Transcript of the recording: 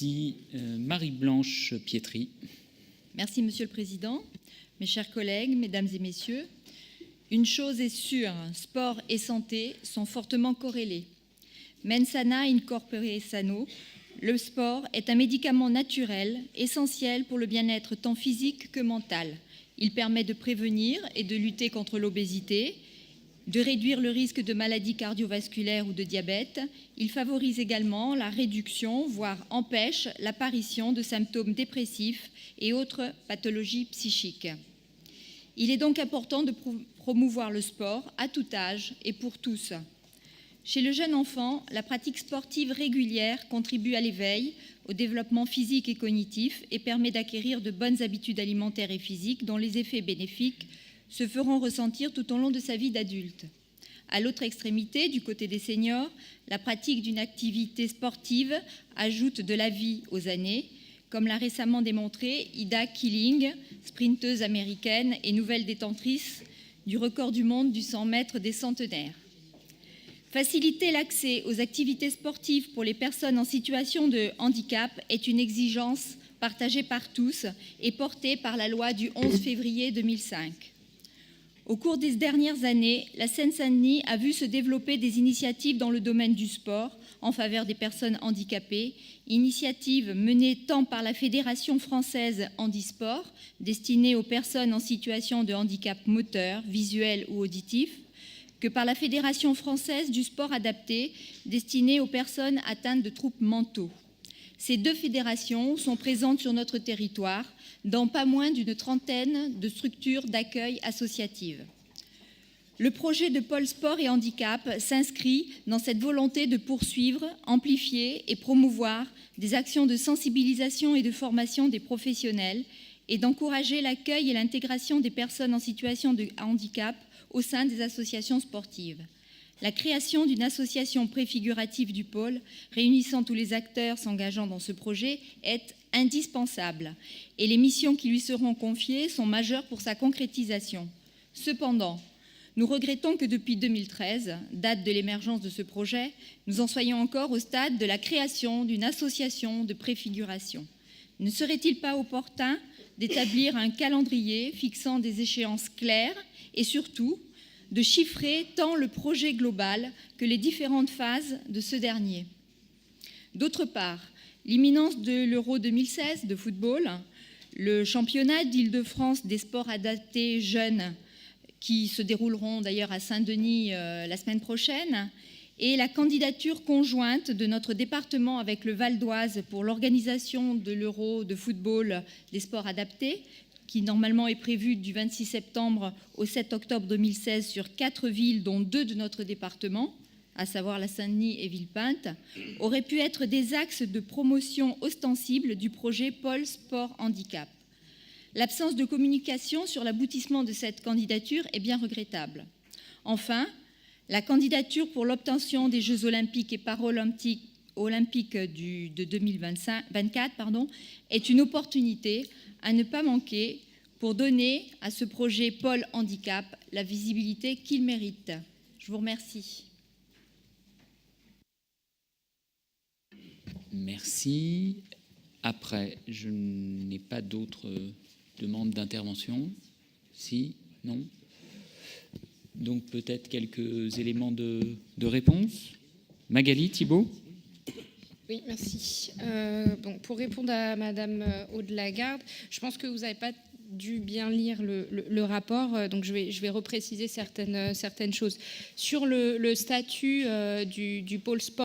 Merci. Marie-Blanche Pietri. Merci, Monsieur le Président. Mes chers collègues, mesdames et messieurs, une chose est sûre, sport et santé sont fortement corrélés. Mens sana in corpore sano, le sport est un médicament naturel, essentiel pour le bien-être tant physique que mental. Il permet de prévenir et de lutter contre l'obésité, de réduire le risque de maladies cardiovasculaires ou de diabète. Il favorise également la réduction, voire empêche l'apparition de symptômes dépressifs et autres pathologies psychiques. Il est donc important de promouvoir le sport à tout âge et pour tous. Chez le jeune enfant, la pratique sportive régulière contribue à l'éveil, au développement physique et cognitif et permet d'acquérir de bonnes habitudes alimentaires et physiques dont les effets bénéfiques se feront ressentir tout au long de sa vie d'adulte. À l'autre extrémité, du côté des seniors, la pratique d'une activité sportive ajoute de la vie aux années, comme l'a récemment démontré Ida Killing, sprinteuse américaine et nouvelle détentrice du record du monde du 100 mètres des centenaires. Faciliter l'accès aux activités sportives pour les personnes en situation de handicap est une exigence partagée par tous et portée par la loi du 11 février 2005. Au cours des dernières années, la Seine-Saint-Denis a vu se développer des initiatives dans le domaine du sport en faveur des personnes handicapées, initiatives menées tant par la Fédération française handisport, destinée aux personnes en situation de handicap moteur, visuel ou auditif, que par la Fédération française du sport adapté, destinée aux personnes atteintes de troubles mentaux. Ces deux fédérations sont présentes sur notre territoire dans pas moins d'une trentaine de structures d'accueil associatives. Le projet de pôle sport et handicap s'inscrit dans cette volonté de poursuivre, amplifier et promouvoir des actions de sensibilisation et de formation des professionnels et d'encourager l'accueil et l'intégration des personnes en situation de handicap au sein des associations sportives. La création d'une association préfigurative du pôle, réunissant tous les acteurs s'engageant dans ce projet, est indispensable et les missions qui lui seront confiées sont majeures pour sa concrétisation. Cependant, nous regrettons que depuis 2013, date de l'émergence de ce projet, nous en soyons encore au stade de la création d'une association de préfiguration. Ne serait-il pas opportun d'établir un calendrier fixant des échéances claires et surtout de chiffrer tant le projet global que les différentes phases de ce dernier. D'autre part, l'imminence de l'Euro 2016 de football, le championnat d'Île-de-France des sports adaptés jeunes qui se dérouleront d'ailleurs à Saint-Denis la semaine prochaine, et la candidature conjointe de notre département avec le Val d'Oise pour l'organisation de l'Euro de football des sports adaptés, qui normalement est prévu du 26 septembre au 7 octobre 2016 sur 4 villes, dont 2 de notre département, à savoir la Saint-Denis et Villepinte, auraient pu être des axes de promotion ostensibles du projet Pôle Sport Handicap. L'absence de communication sur l'aboutissement de cette candidature est bien regrettable. Enfin, la candidature pour l'obtention des Jeux olympiques et paralympiques de 2024 est une opportunité à ne pas manquer pour donner à ce projet Pôle Handicap la visibilité qu'il mérite. Je vous remercie. Merci. Après, je n'ai pas d'autres demandes d'intervention. Si? Non? Donc peut-être quelques éléments de réponse. Magali, Thibault? Oui, merci. Pour répondre à Madame Aude-Lagarde, je pense que vous n'avez pas dû bien lire le rapport, donc je vais repréciser certaines choses. Sur le statut du pôle sport,